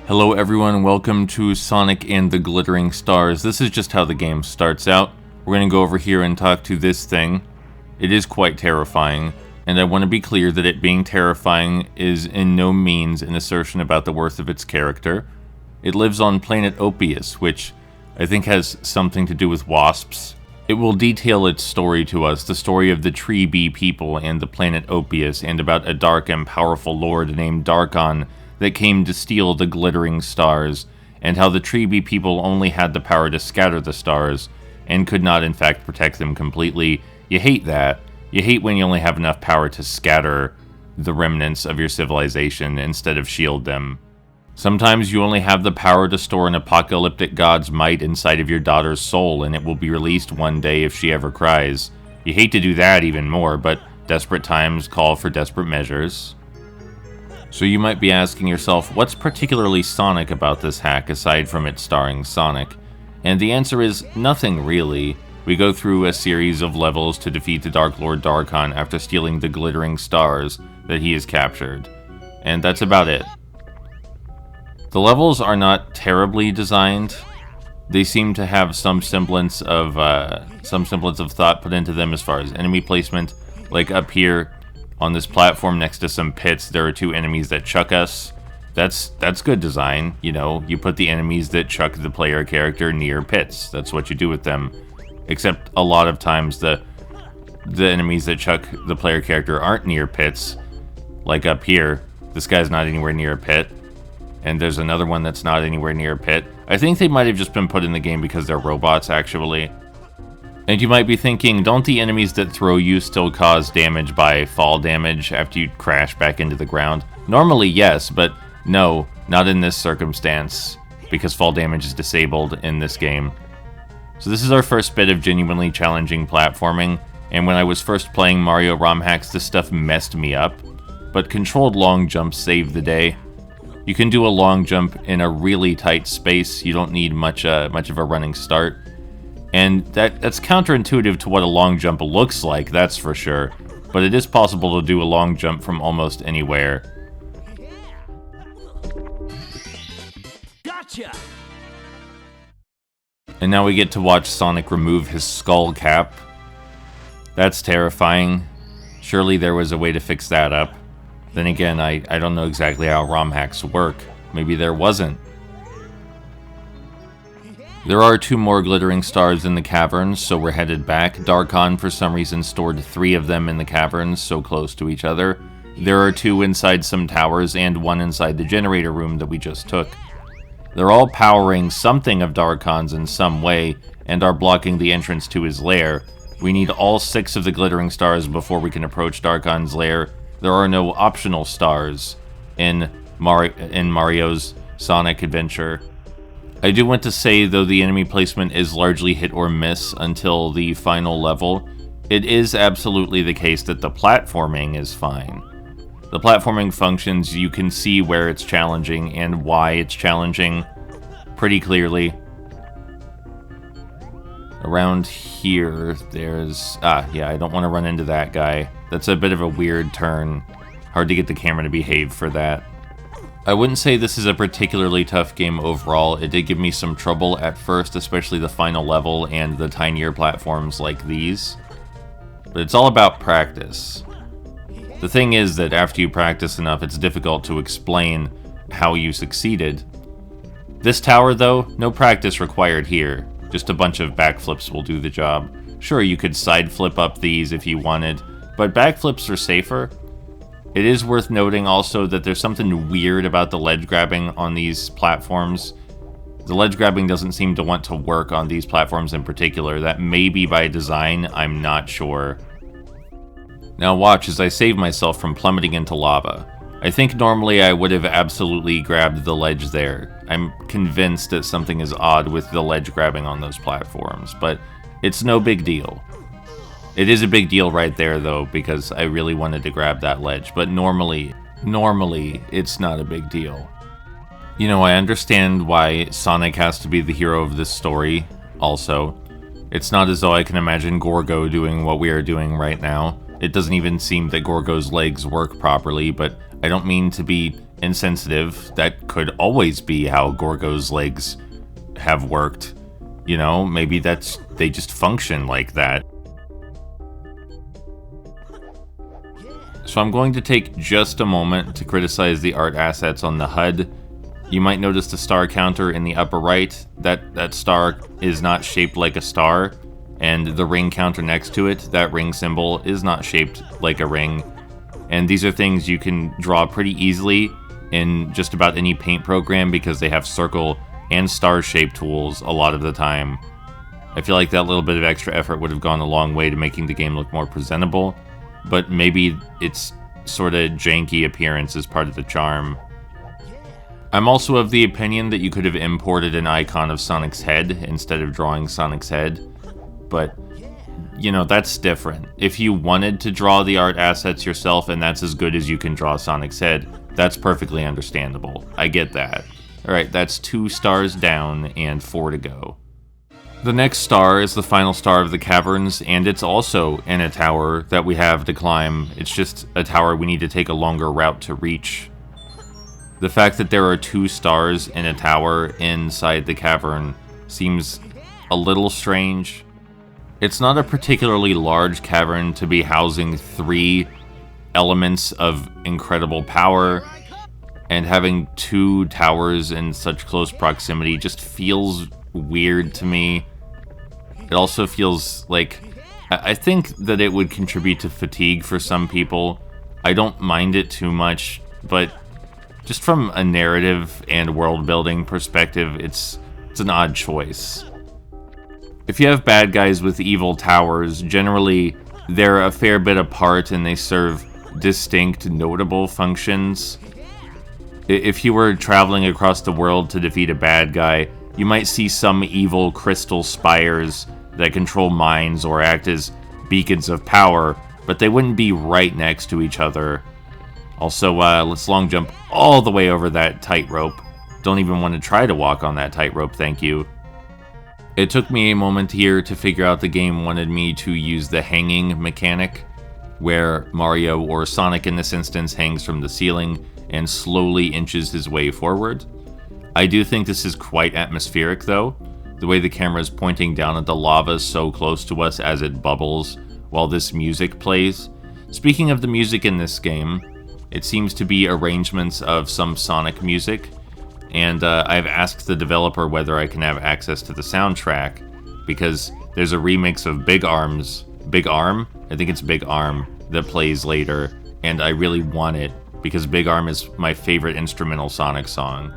Hello everyone, welcome to Sonic and the Glittering Stars. This is just how the game starts out. We're going to go over here and talk to this thing. It is quite terrifying, and I want to be clear that it being terrifying is in no means an assertion about the worth of its character. It lives on planet Opius, which I think has something to do with wasps. It will detail its story to us, the story of the Tree Bee people and the planet Opius, and about a dark and powerful lord named Darkon that came to steal the glittering stars, and how the Tree Bee people only had the power to scatter the stars, and could not in fact protect them completely. You hate that. You hate when you only have enough power to scatter the remnants of your civilization instead of shield them. Sometimes you only have the power to store an apocalyptic god's might inside of your daughter's soul, and it will be released one day if she ever cries. You hate to do that even more, but desperate times call for desperate measures. So you might be asking yourself, what's particularly Sonic about this hack aside from it starring Sonic? And the answer is nothing really. We go through a series of levels to defeat the Dark Lord Darkon after stealing the glittering stars that he has captured. And that's about it. The levels are not terribly designed. They seem to have some semblance of thought put into them as far as enemy placement. Like up here, on this platform next to some pits, there are two enemies that chuck us. That's good design. You know, you put the enemies that chuck the player character near pits. That's what you do with them. Except a lot of times the enemies that chuck the player character aren't near pits. Like up here, this guy's not anywhere near a pit. And there's another one that's not anywhere near a pit. I think they might have just been put in the game because they're robots, actually. And you might be thinking, don't the enemies that throw you still cause damage by fall damage after you crash back into the ground? Normally, yes, but no, not in this circumstance, because fall damage is disabled in this game. So this is our first bit of genuinely challenging platforming, and when I was first playing Mario ROM hacks, this stuff messed me up, but controlled long jumps saved the day. You can do a long jump in a really tight space. You don't need much of a running start. And that's counterintuitive to what a long jump looks like, that's for sure. But it is possible to do a long jump from almost anywhere. Gotcha! And now we get to watch Sonic remove his skull cap. That's terrifying. Surely there was a way to fix that up. Then again, I don't know exactly how ROM hacks work. Maybe there wasn't. There are two more glittering stars in the caverns, so we're headed back. Darkon, for some reason, stored 3 of them in the caverns, so close to each other. There are 2 inside some towers, and 1 inside the generator room that we just took. They're all powering something of Darkon's in some way, and are blocking the entrance to his lair. We need all 6 of the glittering stars before we can approach Darkon's lair. There are no optional stars in Mario's Sonic adventure. I do want to say, though the enemy placement is largely hit or miss until the final level, it is absolutely the case that the platforming is fine. The platforming functions, you can see where it's challenging and why it's challenging pretty clearly. Around here, there's... yeah, I don't want to run into that guy. That's a bit of a weird turn. Hard to get the camera to behave for that. I wouldn't say this is a particularly tough game overall. It did give me some trouble at first, especially the final level and the tinier platforms like these. But it's all about practice. The thing is that after you practice enough, it's difficult to explain how you succeeded. This tower, though, no practice required here. Just a bunch of backflips will do the job. Sure, you could side flip up these if you wanted, but backflips are safer. It is worth noting also that there's something weird about the ledge grabbing on these platforms. The ledge grabbing doesn't seem to want to work on these platforms in particular. That may be by design, I'm not sure. Now watch as I save myself from plummeting into lava. I think normally I would have absolutely grabbed the ledge there. I'm convinced that something is odd with the ledge grabbing on those platforms, but it's no big deal. It is a big deal right there, though, because I really wanted to grab that ledge, but normally, it's not a big deal. You know, I understand why Sonic has to be the hero of this story, also. It's not as though I can imagine Gorgo doing what we are doing right now. It doesn't even seem that Gorgo's legs work properly, but I don't mean to be insensitive. That could always be how Gorgo's legs have worked. You know, maybe they just function like that. So I'm going to take just a moment to criticize the art assets on the HUD. You might notice the star counter in the upper right. That star is not shaped like a star, and the ring counter next to it, that ring symbol, is not shaped like a ring. And these are things you can draw pretty easily in just about any paint program because they have circle and star shape tools a lot of the time. I feel like that little bit of extra effort would have gone a long way to making the game look more presentable, but maybe its sort of janky appearance is part of the charm. I'm also of the opinion that you could have imported an icon of Sonic's head instead of drawing Sonic's head, but, you know, that's different. If you wanted to draw the art assets yourself and that's as good as you can draw Sonic's head, that's perfectly understandable. I get that. Alright, that's 2 stars down and 4 to go. The next star is the final star of the caverns, and it's also in a tower that we have to climb. It's just a tower we need to take a longer route to reach. The fact that there are 2 stars in a tower inside the cavern seems a little strange. It's not a particularly large cavern to be housing 3 elements of incredible power, and having 2 towers in such close proximity just feels weird to me. It also feels like, I think that it would contribute to fatigue for some people. I don't mind it too much, but just from a narrative and world building perspective, it's an odd choice. If you have bad guys with evil towers, generally they're a fair bit apart and they serve distinct, notable functions. If you were traveling across the world to defeat a bad guy, you might see some evil crystal spires that control mines or act as beacons of power, but they wouldn't be right next to each other. Also, let's long jump all the way over that tightrope. Don't even want to try to walk on that tightrope, thank you. It took me a moment here to figure out the game wanted me to use the hanging mechanic, where Mario, or Sonic in this instance, hangs from the ceiling and slowly inches his way forward. I do think this is quite atmospheric though, the way the camera is pointing down at the lava so close to us as it bubbles while this music plays. Speaking of the music in this game, it seems to be arrangements of some Sonic music, and I've asked the developer whether I can have access to the soundtrack, because there's a remix of Big Arm? I think it's Big Arm, that plays later, and I really want it, because Big Arm is my favorite instrumental Sonic song.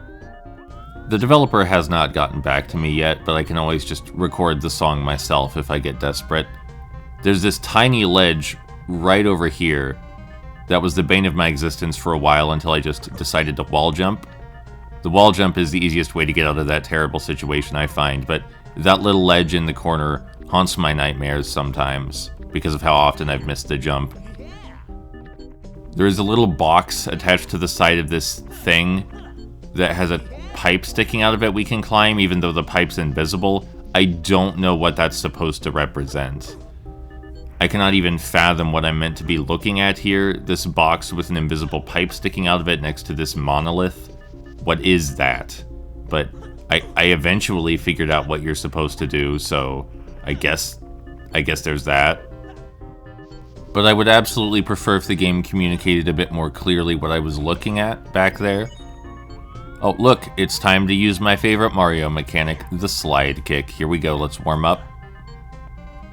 The developer has not gotten back to me yet, but I can always just record the song myself if I get desperate. There's this tiny ledge right over here that was the bane of my existence for a while until I just decided to wall jump. The wall jump is the easiest way to get out of that terrible situation, I find, but that little ledge in the corner haunts my nightmares sometimes because of how often I've missed the jump. There is a little box attached to the side of this thing that has a pipe sticking out of it we can climb, even though the pipe's invisible. I don't know what that's supposed to represent. I cannot even fathom what I'm meant to be looking at here. This box with an invisible pipe sticking out of it next to this monolith. What is that? But I eventually figured out what you're supposed to do, so I guess there's that. But I would absolutely prefer if the game communicated a bit more clearly what I was looking at back there. Oh, look, it's time to use my favorite Mario mechanic, the slide kick. Here we go, let's warm up.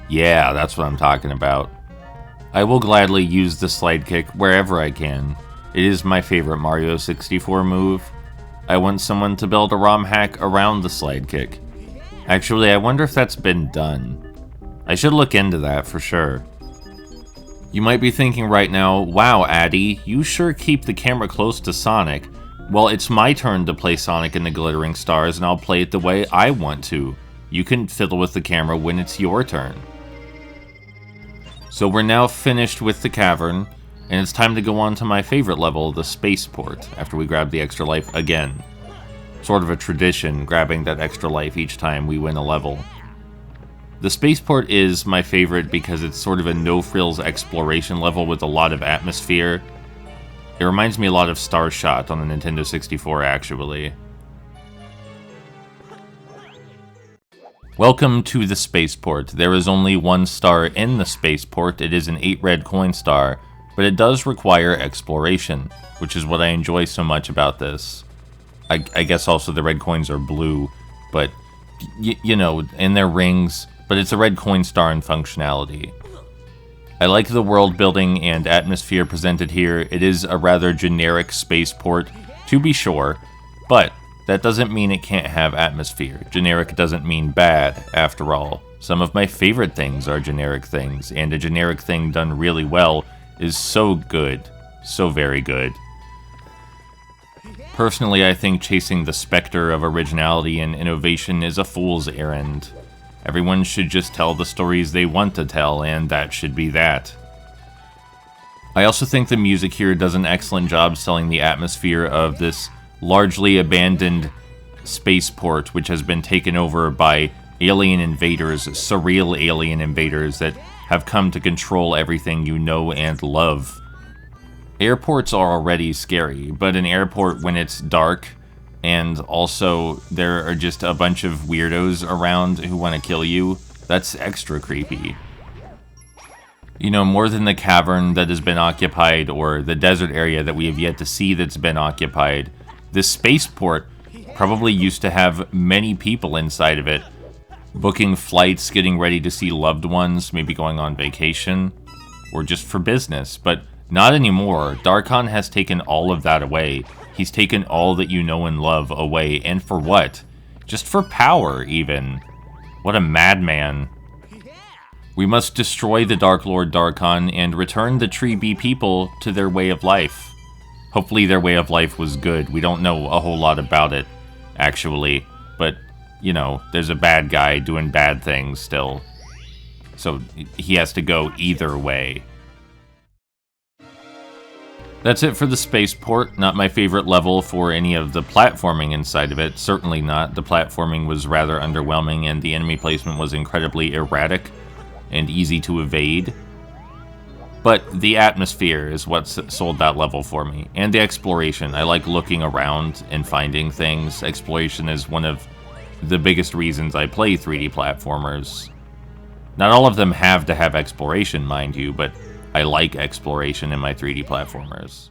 Yeah, that's what I'm talking about. I will gladly use the slide kick wherever I can. It is my favorite Mario 64 move. I want someone to build a ROM hack around the slide kick. Actually, I wonder if that's been done. I should look into that for sure. You might be thinking right now, wow, Addy, you sure keep the camera close to Sonic. Well, it's my turn to play Sonic and the Glittering Stars, and I'll play it the way I want to. You can fiddle with the camera when it's your turn. So we're now finished with the cavern, and it's time to go on to my favorite level, the spaceport, after we grab the extra life again. Sort of a tradition, grabbing that extra life each time we win a level. The spaceport is my favorite because it's sort of a no-frills exploration level with a lot of atmosphere. It reminds me a lot of Starshot on the Nintendo 64, actually. Welcome to the spaceport. There is only 1 star in the spaceport. It is an 8 red coin star, but it does require exploration, which is what I enjoy so much about this. I guess also the red coins are blue, but, you know, in their rings, but it's a red coin star in functionality. I like the world building and atmosphere presented here. It is a rather generic spaceport, to be sure, but that doesn't mean it can't have atmosphere. Generic doesn't mean bad, after all. Some of my favorite things are generic things, and a generic thing done really well is so good. So very good. Personally, I think chasing the specter of originality and innovation is a fool's errand. Everyone should just tell the stories they want to tell, and that should be that. I also think the music here does an excellent job selling the atmosphere of this largely abandoned spaceport, which has been taken over by alien invaders, surreal alien invaders that have come to control everything you know and love. Airports are already scary, but an airport when it's dark, and also there are just a bunch of weirdos around who want to kill you, that's extra creepy. You know, more than the cavern that has been occupied or the desert area that we have yet to see that's been occupied, this spaceport probably used to have many people inside of it, booking flights, getting ready to see loved ones, maybe going on vacation, or just for business, but not anymore. Darkon has taken all of that away. He's taken all that you know and love away, and for what? Just for power, even. What a madman. We must destroy the Dark Lord Darkon and return the Tree Bee people to their way of life. Hopefully their way of life was good. We don't know a whole lot about it, actually, but, you know, there's a bad guy doing bad things still. So he has to go either way. That's it for the spaceport. Not my favorite level for any of the platforming inside of it. Certainly not. The platforming was rather underwhelming, and the enemy placement was incredibly erratic and easy to evade. But the atmosphere is what sold that level for me. And the exploration. I like looking around and finding things. Exploration is one of the biggest reasons I play 3D platformers. Not all of them have to have exploration, mind you, but I like exploration in my 3D platformers.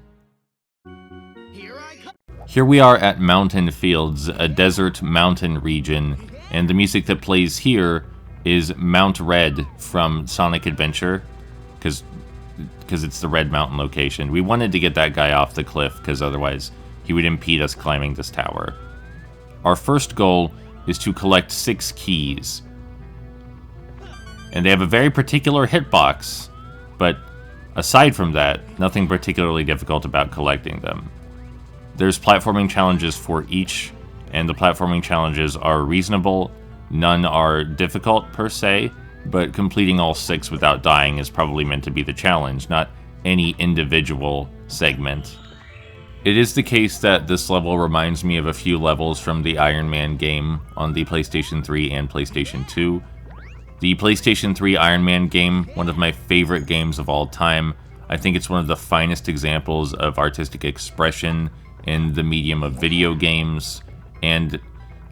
Here we are at Mountain Fields, a desert mountain region, and the music that plays here is Mount Red from Sonic Adventure, because it's the Red Mountain location. We wanted to get that guy off the cliff, because otherwise he would impede us climbing this tower. Our first goal is to collect 6 keys, and they have a very particular hitbox, but aside from that, nothing particularly difficult about collecting them. There's platforming challenges for each, and the platforming challenges are reasonable. None are difficult per se, but completing all 6 without dying is probably meant to be the challenge, not any individual segment. It is the case that this level reminds me of a few levels from the Iron Man game on the PlayStation 3 and PlayStation 2. The PlayStation 3 Iron Man game, one of my favorite games of all time. I think it's one of the finest examples of artistic expression in the medium of video games, and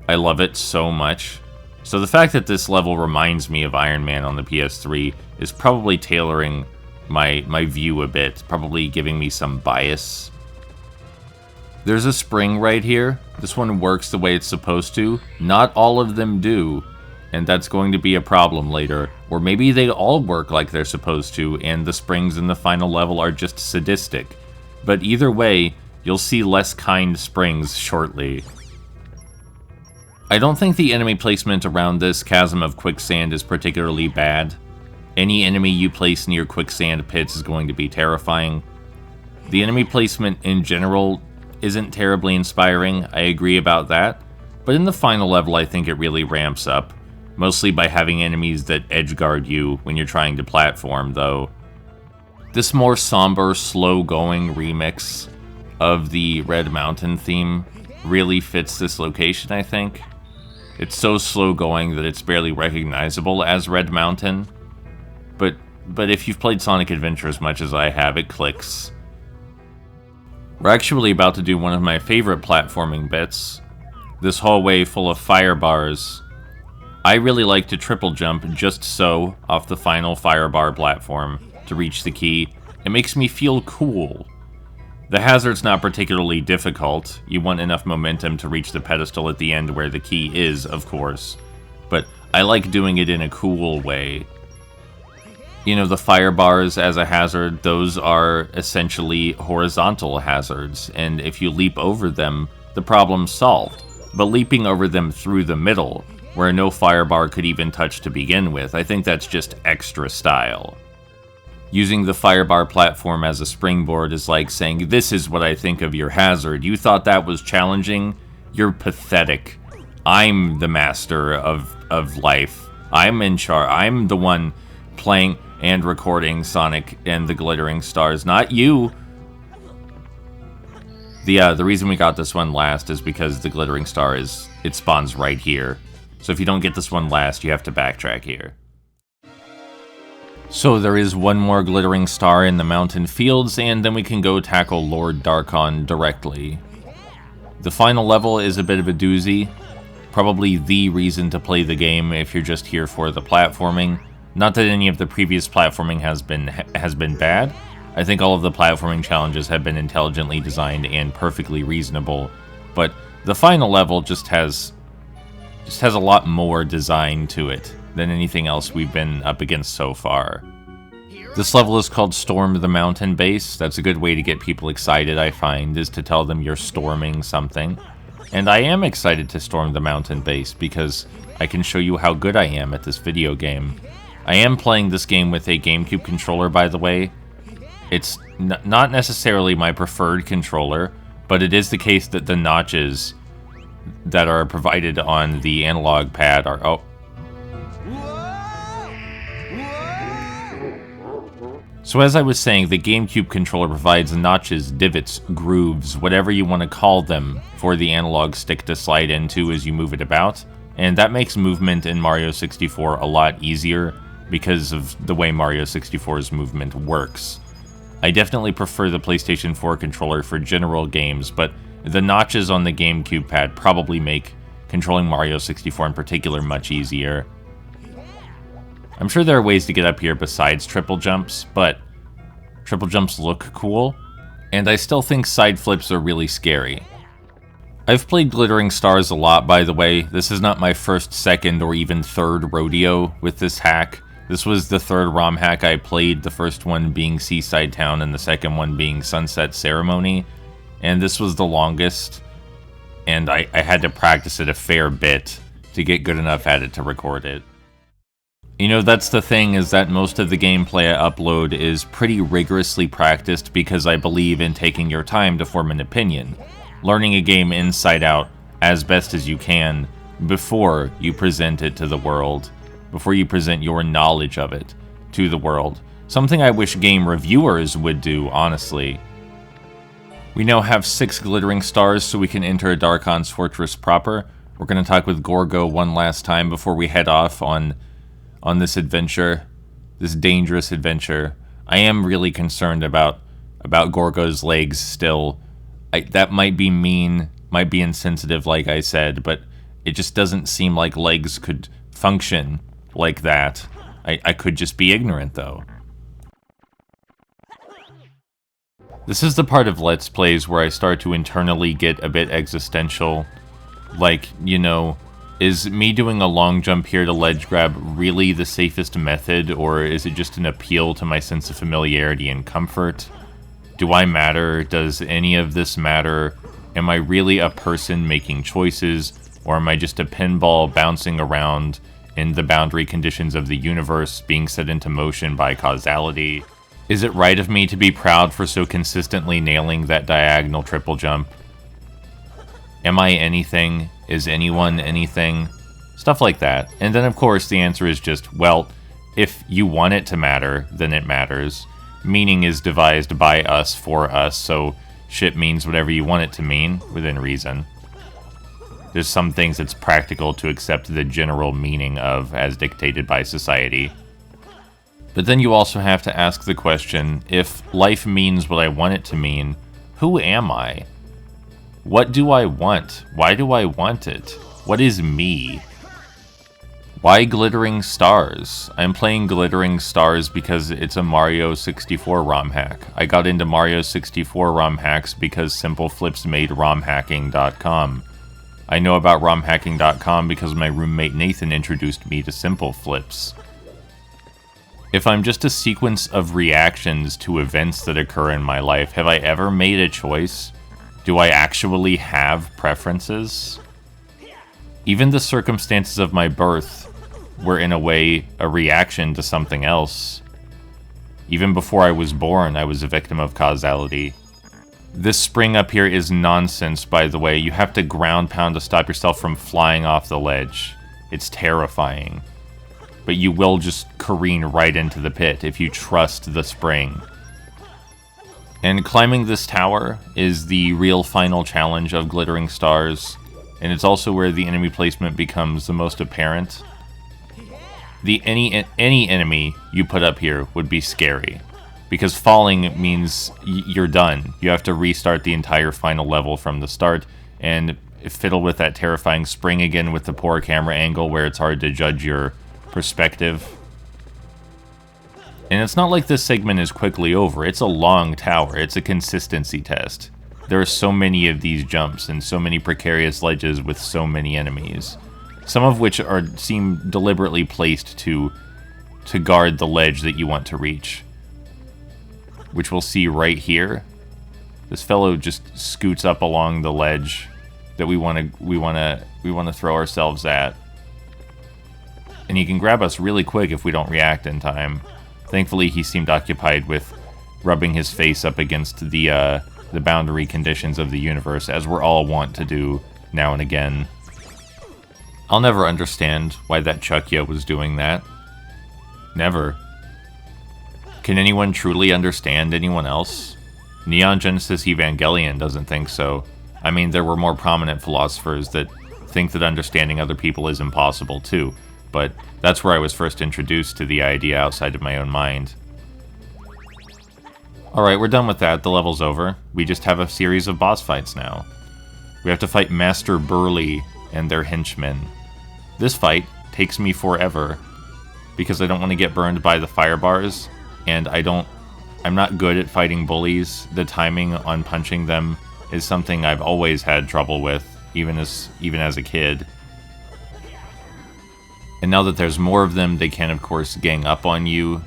I love it so much. So the fact that this level reminds me of Iron Man on the PS3 is probably tailoring my view a bit, probably giving me some bias. There's a spring right here. This one works the way it's supposed to. Not all of them do, and that's going to be a problem later. Or maybe they all work like they're supposed to, and the springs in the final level are just sadistic. But either way, you'll see less kind springs shortly. I don't think the enemy placement around this chasm of quicksand is particularly bad. Any enemy you place near quicksand pits is going to be terrifying. The enemy placement in general isn't terribly inspiring, I agree about that, but in the final level I think it really ramps up, mostly by having enemies that edgeguard you when you're trying to platform, though. This more somber, slow-going remix of the Red Mountain theme really fits this location, I think. It's so slow-going that it's barely recognizable as Red Mountain, but if you've played Sonic Adventure as much as I have, it clicks. We're actually about to do one of my favorite platforming bits. This hallway full of fire bars. I really like to triple jump just so off the final fire bar platform to reach the key. It makes me feel cool. The hazard's not particularly difficult. You want enough momentum to reach the pedestal at the end where the key is, of course. But I like doing it in a cool way. You know, the fire bars as a hazard, those are essentially horizontal hazards, and if you leap over them, the problem's solved. But leaping over them through the middle, where no fire bar could even touch to begin with, I think that's just extra style. Using the fire bar platform as a springboard is like saying, this is what I think of your hazard. You thought that was challenging? You're pathetic. I'm the master of life. I'm in charge. I'm the one playing and recording Sonic and the Glittering Stars, not you. The reason we got this one last is because the Glittering Star it spawns right here. So if you don't get this one last, you have to backtrack here. So there is one more Glittering Star in the mountain fields, and then we can go tackle Lord Darkon directly. The final level is a bit of a doozy. Probably the reason to play the game if you're just here for the platforming. Not that any of the previous platforming has been bad. I think all of the platforming challenges have been intelligently designed and perfectly reasonable, but the final level just has a lot more design to it than anything else we've been up against so far. This level is called Storm the Mountain Base. That's a good way to get people excited, I find, is to tell them you're storming something. And I am excited to storm the mountain base because I can show you how good I am at this video game. I am playing this game with a GameCube controller, by the way. It's not necessarily my preferred controller, but it is the case that the notches that are provided on the analog pad are... Oh. So as I was saying, the GameCube controller provides notches, divots, grooves, whatever you want to call them, for the analog stick to slide into as you move it about. And that makes movement in Mario 64 a lot easier because of the way Mario 64's movement works. I definitely prefer the PlayStation 4 controller for general games, but the notches on the GameCube pad probably make controlling Mario 64 in particular much easier. I'm sure there are ways to get up here besides triple jumps, but triple jumps look cool, and I still think side flips are really scary. I've played Glittering Stars a lot, by the way. This is not my first, second, or even third rodeo with this hack. This was the third ROM hack I played, the first one being Seaside Town and the second one being Sunset Ceremony. And this was the longest, and I had to practice it a fair bit to get good enough at it to record it. You know, that's the thing, is that most of the gameplay I upload is pretty rigorously practiced because I believe in taking your time to form an opinion. Learning a game inside out as best as you can before you present it to the world. Before you present your knowledge of it to the world. Something I wish game reviewers would do, honestly. We now have 6 Glittering Stars, so we can enter Darkon's Fortress proper. We're going to talk with Gorgo one last time before we head off on this adventure. This dangerous adventure. I am really concerned about Gorgo's legs still. That might be mean, might be insensitive, like I said, but it just doesn't seem like legs could function like that. I could just be ignorant, though. This is the part of Let's Plays where I start to internally get a bit existential. Like, you know, is me doing a long jump here to ledge grab really the safest method, or is it just an appeal to my sense of familiarity and comfort? Do I matter? Does any of this matter? Am I really a person making choices, or am I just a pinball bouncing around in the boundary conditions of the universe being set into motion by causality? Is it right of me to be proud for so consistently nailing that diagonal triple jump? Am I anything? Is anyone anything? Stuff like that. And then of course the answer is just, well, if you want it to matter, then it matters. Meaning is devised by us for us, so shit means whatever you want it to mean, within reason. There's some things it's practical to accept the general meaning of as dictated by society. But then you also have to ask the question, if life means what I want it to mean, Who am I? What do I want? Why do I want it? What is me? Why Glittering Stars? I'm playing Glittering Stars because it's a Mario 64 ROM hack. I got into Mario 64 ROM hacks because Simple Flips made romhacking.com. I know about romhacking.com because my roommate Nathan introduced me to Simple Flips. If I'm just a sequence of reactions to events that occur in my life, have I ever made a choice? Do I actually have preferences? Even the circumstances of my birth were in a way a reaction to something else. Even before I was born, I was a victim of causality. This spring up here is nonsense, by the way. You have to ground pound to stop yourself from flying off the ledge. It's terrifying. But you will just careen right into the pit if you trust the spring. And climbing this tower is the real final challenge of Glittering Stars, and it's also where the enemy placement becomes the most apparent. Any enemy you put up here would be scary, because falling means you're done. You have to restart the entire final level from the start, and fiddle with that terrifying spring again with the poor camera angle where it's hard to judge your perspective. And it's not like this segment is quickly over. It's a long tower. It's a consistency test. There are so many of these jumps and so many precarious ledges with so many enemies. Some of which seem deliberately placed to guard the ledge that you want to reach. Which we'll see right here. This fellow just scoots up along the ledge that we want to throw ourselves at. And he can grab us really quick if we don't react in time. Thankfully, he seemed occupied with rubbing his face up against the boundary conditions of the universe, as we're all wont to do now and again. I'll never understand why that Chuckya was doing that. Never. Can anyone truly understand anyone else? Neon Genesis Evangelion doesn't think so. I mean, there were more prominent philosophers that think that understanding other people is impossible too, but that's where I was first introduced to the idea outside of my own mind. Alright, we're done with that. The level's over. We just have a series of boss fights now. We have to fight Master Burly and their henchmen. This fight takes me forever because I don't want to get burned by the fire bars, and I'm not good at fighting bullies. The timing on punching them is something I've always had trouble with, even as a kid. And now that there's more of them, they can of course gang up on you,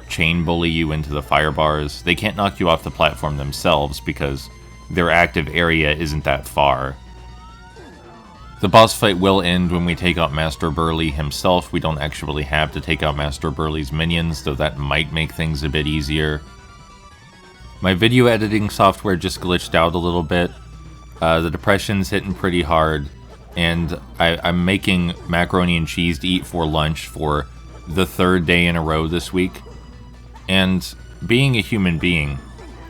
chain bully you into the fire bars. They can't knock you off the platform themselves because their active area isn't that far. The boss fight will end when we take out Master Burly himself. We don't actually have to take out Master Burly's minions, though that might make things a bit easier. My video editing software just glitched out a little bit. The depression's hitting pretty hard, and I'm making macaroni and cheese to eat for lunch for the third day in a row this week. And being a human being,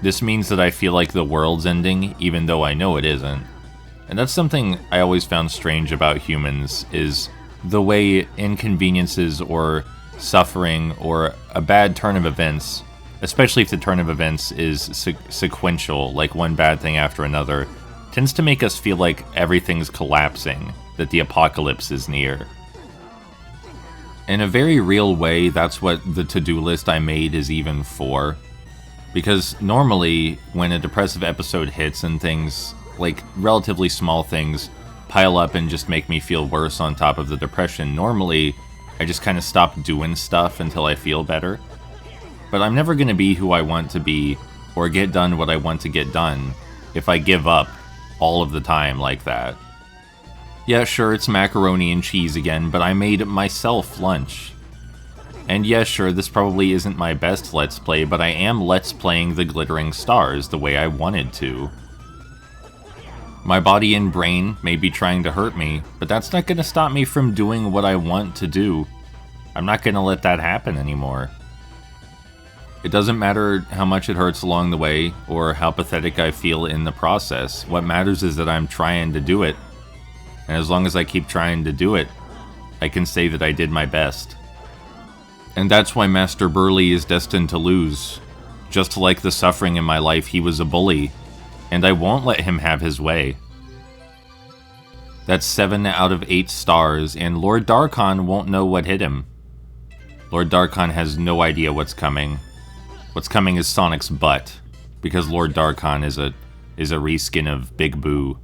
this means that I feel like the world's ending, even though I know it isn't. And that's something I always found strange about humans, is the way inconveniences or suffering or a bad turn of events, especially if the turn of events is sequential, like one bad thing after another, tends to make us feel like everything's collapsing, that the apocalypse is near. In a very real way, that's what the to-do list I made is even for. Because normally, when a depressive episode hits and things, like relatively small things, pile up and just make me feel worse on top of the depression, normally I just kind of stop doing stuff until I feel better. But I'm never going to be who I want to be, or get done what I want to get done, if I give up all of the time like that. Yeah, sure, it's macaroni and cheese again, but I made myself lunch. And yeah, sure, this probably isn't my best Let's Play, but I am Let's Playing the Glittering Stars the way I wanted to. My body and brain may be trying to hurt me, but that's not going to stop me from doing what I want to do. I'm not going to let that happen anymore. It doesn't matter how much it hurts along the way, or how pathetic I feel in the process. What matters is that I'm trying to do it. And as long as I keep trying to do it, I can say that I did my best. And that's why Master Burly is destined to lose. Just like the suffering in my life, he was a bully. and I won't let him have his way. That's 7 out of 8 stars, and Lord Darkon won't know what hit him. Lord Darkon has no idea what's coming. What's coming is Sonic's butt, because Lord Darkon is a reskin of Big Boo.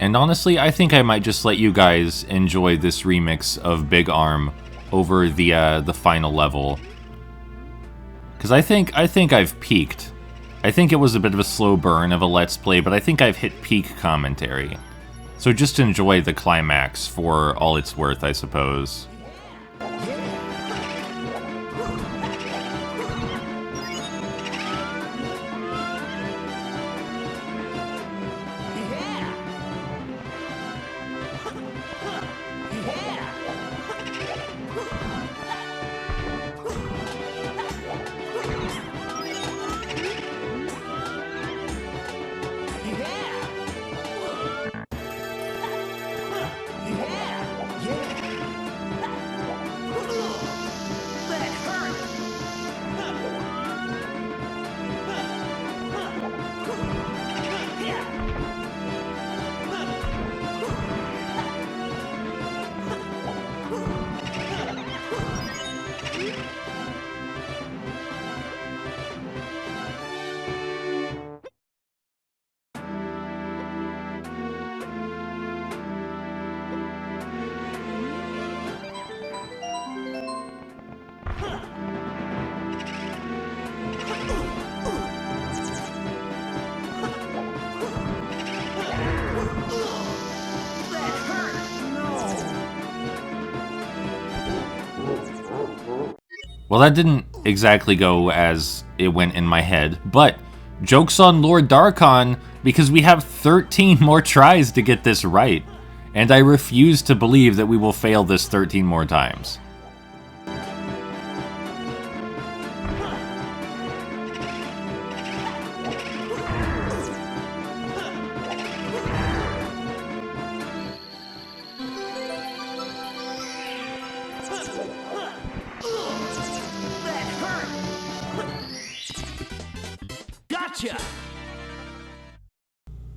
And honestly, I think I might just let you guys enjoy this remix of Big Arm over the final level. Because I think I've peaked. I think it was a bit of a slow burn of a Let's Play, but I think I've hit peak commentary. So just enjoy the climax for all it's worth, I suppose. Well, that didn't exactly go as it went in my head, but joke's on Lord Darkon, because we have 13 more tries to get this right, and I refuse to believe that we will fail this 13 more times. Gotcha!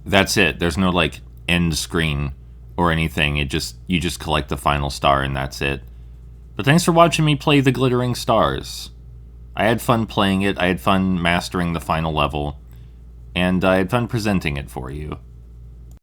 That's it. There's no, like, end screen or anything. You just collect the final star and that's it. But thanks for watching me play the Glittering Stars. I had fun playing it, I had fun mastering the final level, and I had fun presenting it for you.